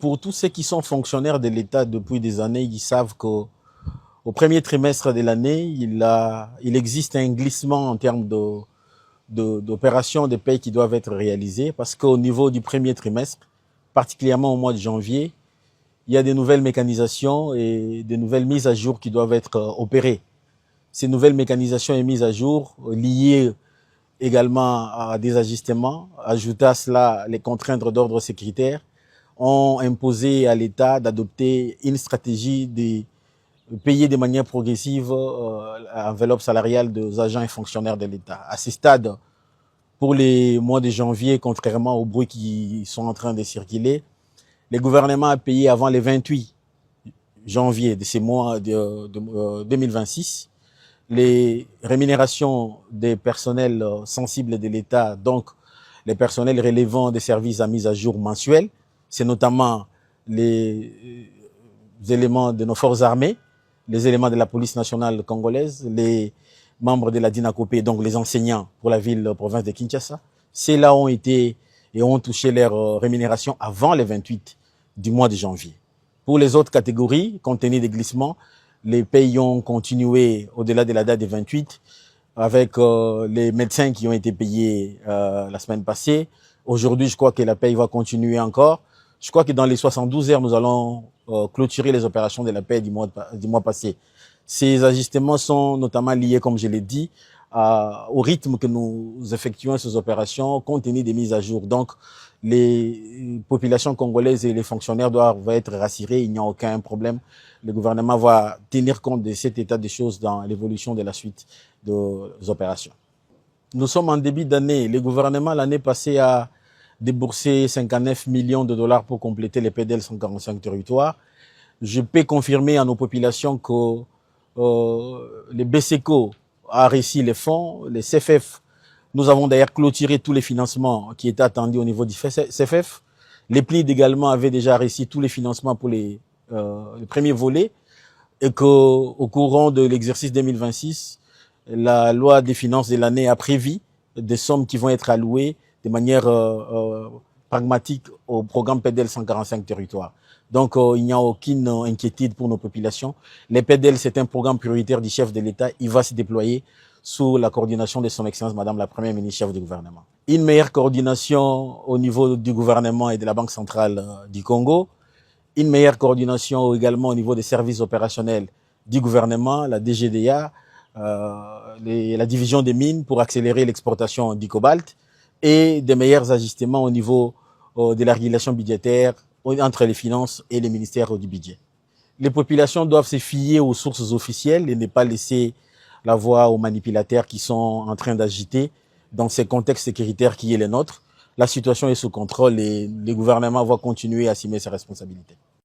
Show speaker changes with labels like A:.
A: Pour tous ceux qui sont fonctionnaires de l'État depuis des années, ils savent qu'au premier trimestre de l'année, il existe un glissement en termes d'opérations de paie qui doivent être réalisées parce qu'au niveau du premier trimestre, particulièrement au mois de janvier, il y a des nouvelles mécanisations et des nouvelles mises à jour qui doivent être opérées. Ces nouvelles mécanisations et mises à jour liées également à des ajustements, ajouter à cela les contraintes d'ordre sécuritaire, ont imposé à l'État d'adopter une stratégie de payer de manière progressive l'enveloppe salariale des agents et fonctionnaires de l'État. À ce stade, pour les mois de janvier, contrairement aux bruits qui sont en train de circuler, le gouvernement a payé avant le 28 janvier de ces mois de 2026 les rémunérations des personnels sensibles de l'État, donc les personnels relevant des services à mise à jour mensuels. C'est notamment les éléments de nos forces armées, les éléments de la police nationale congolaise, les membres de la DINACOPé, donc les enseignants pour la ville-province de Kinshasa. Ceux-là ont été et ont touché leur rémunération avant le 28 du mois de janvier. Pour les autres catégories, compte tenu des glissements, les pays ont continué au-delà de la date du 28 avec les médecins qui ont été payés la semaine passée. Aujourd'hui, je crois que la paye va continuer encore. Je crois que dans les 72 heures, nous allons clôturer les opérations de la paie du mois passé. Ces ajustements sont notamment liés, comme je l'ai dit, au rythme que nous effectuons ces opérations compte tenu des mises à jour. Donc, les populations congolaises et les fonctionnaires doivent être rassurés, il n'y a aucun problème. Le gouvernement va tenir compte de cet état des choses dans l'évolution de la suite des opérations. Nous sommes en début d'année. Le gouvernement, l'année passée, a déboursé 59 millions de dollars pour compléter les PDL 145 territoires. Je peux confirmer à nos populations que les BCECO a réussi les fonds, les CFF. Nous avons d'ailleurs clôturé tous les financements qui étaient attendus au niveau du CFF. Les PLID également avaient déjà réussi tous les financements pour les premiers volets et qu'au courant de l'exercice 2026, la loi des finances de l'année a prévu des sommes qui vont être allouées de manière pragmatique au programme PDL 145 territoires. Donc, il n'y a aucune inquiétude pour nos populations. Les PDL, c'est un programme prioritaire du chef de l'État. Il va se déployer sous la coordination de son Excellence, Madame la Première ministre, chef du gouvernement. Une meilleure coordination au niveau du gouvernement et de la Banque centrale du Congo. Une meilleure coordination également au niveau des services opérationnels du gouvernement, la DGDA, la division des mines pour accélérer l'exportation du cobalt et des meilleurs ajustements au niveau de la régulation budgétaire entre les finances et les ministères du budget. Les populations doivent se fier aux sources officielles et ne pas laisser la voie aux manipulateurs qui sont en train d'agiter dans ces contextes sécuritaires qui est le nôtre. La situation est sous contrôle et le gouvernement va continuer à assumer ses responsabilités.